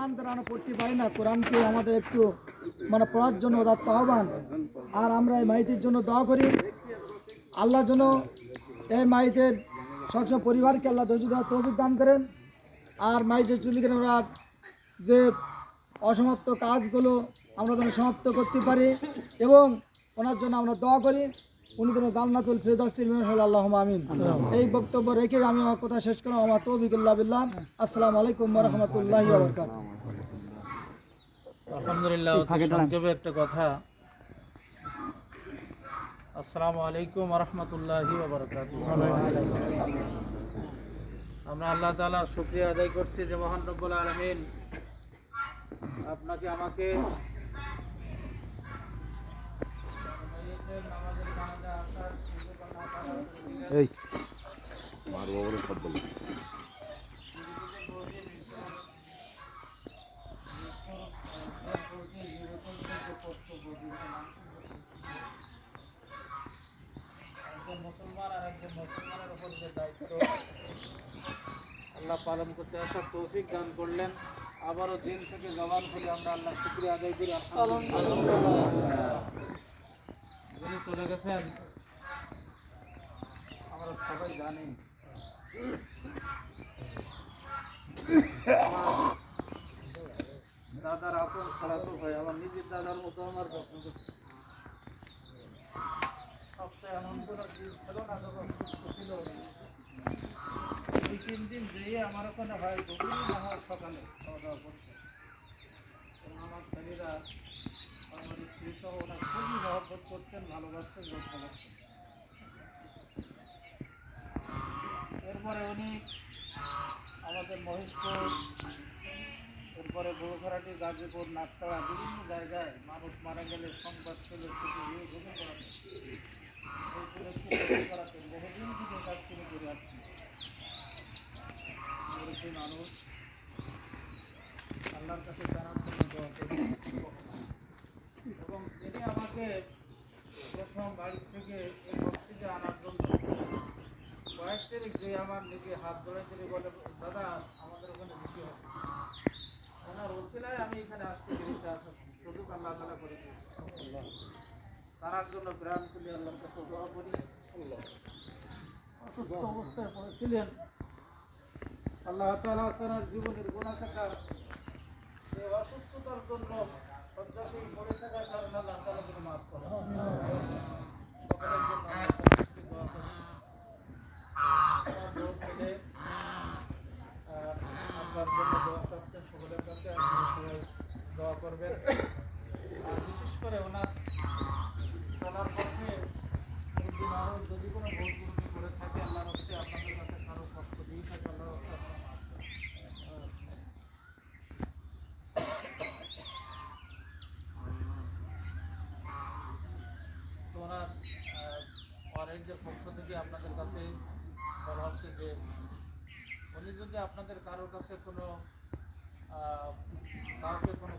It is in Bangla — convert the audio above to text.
কোরআন দ্বারা আমরা পড়তে পারি না, কোরআনকে আমাদের একটু পড়ার জন্য উদাত্ত আহ্বান। আর আমরা এই মাইতির জন্য দোয়া করি, আল্লাহ যেন এই মাইতের সবসময় পরিবারকে আল্লাহ ধৈর্য ধরার তৌফিক দান করেন। আর মাইতের চুলিকে ওরা যে অসমাপ্ত কাজগুলো আমরা যেন সমাপ্ত করতে পারি এবং ওনার জন্য আমরা দোয়া করি, উনি যেন জান্নাতুল ফিরদাউসের মেহমান হল, আল্লাহুম্মা আমিন। এই বক্তব্য রেখে আমি আমার কথা শেষ করলাম। আমার তৌফিকুল্লাহ বিল্লাহ। আসসালামু আলাইকুম ওয়া রাহমাতুল্লাহি ওয়া বারাকাতুহু। আলহামদুলিল্লাহ, সংক্ষেপে একটা কথা। আসসালামু আলাইকুম ওয়া রাহমাতুল্লাহি ওয়া বারাকাতুহু। আমরা আল্লাহ তাআলার শুকরিয়া আদায় করছি যে মহান রব্বুল আলামিন আপনাকে আমাকে এই মারবো বলে সব বলি। একজন মুসলমান আর একজন মুসলমানের উপর যে দায়িত্ব আল্লাহ পালন করতে আসার তৌফিক দান করলেন। আবারও দিন থেকে জবান করে আমরা আল্লাহ শুকরিয়া আদায় করি। যিনি চলে গেছেন আমরা সবাই জানি, দাদার আপন খালাতো ভাই, আমার নিজের দাদার মতো আমার যত্ন করছে। সপ্তাহে এমন কোনো দিন ছিল না যখন সুস্থ ছিল। 2-3 দিন যেয়ে আমার ওখানে হয় দুপুরে আমার সকালে খাওয়া দাওয়া করছে। এবং আমার ছেলেরা, আমার স্ত্রী সহ ওরা খুবই মহব্বত করতেন, ভালোবাসতেন, যত্ন করতেন। এরপরে উনি আমাদের মহেশপুর, এরপরে বড়ঘরাটি, গাজীপুর, নাট্টাড়া বিভিন্ন জায়গায় মানুষ মারা গেলে সংবাদ পেলে ছুটি হয়ে গোসল করাতেন, করাতেন। বহুদিন থেকে কাজ তিনি করে আসছেন। মুরব্বী মানুষ, আল্লাহর কাছে জানার জন্য দোয়া করি। এবং তিনি আমাকে প্রথম বাড়ি থেকে এই মসজিদে আনার জন্য কয়েক তারিখ যে আমার নিজে হাত ধরে তিনি বলে, দাদা আমাদের ওখানে ছুটি হবে। ওনার ওসিলায় আমি এখানে আসতে পেরেছি, আসার সুযোগ আল্লাহ তাআলা করে দিয়েছে। তার জন্য প্রাণ খুলে আল্লাহর কাছে দোয়া করি। অসুস্থ অবস্থায় পড়েছিলেন, আল্লাহ তাআলা তার জীবনের গুনাহ থাকা এই অসুস্থতার জন্য শয্যাশায়ী পড়ে থাকার কারণে আল্লাহ তাআলা তাকে মাফ করেন। সকলের জন্য আমরা দোয়া করি। আমার বড় ছেলে আপনার জন্য দোয়া চাচ্ছেন সকলের কাছে, আপনারা সবাই দোয়া করবেন। আর বিশেষ করে ওনার চলার পথে একদিন আরও যদি কোনো ভুল ত্রুটি করে থাকে, আল্লাহর হস্তে আপনাদের কাছে কারো কষ্ট দিয়ে থাকে, আল্লাহর হস্তে আপনারা মাফ করেন। তো ওনার ওয়ারেন্টের পক্ষ থেকে আপনাদের কাছে বলা হচ্ছে যে উনি যদি আপনাদের কারোর কাছে কোনো কাউকে কোনো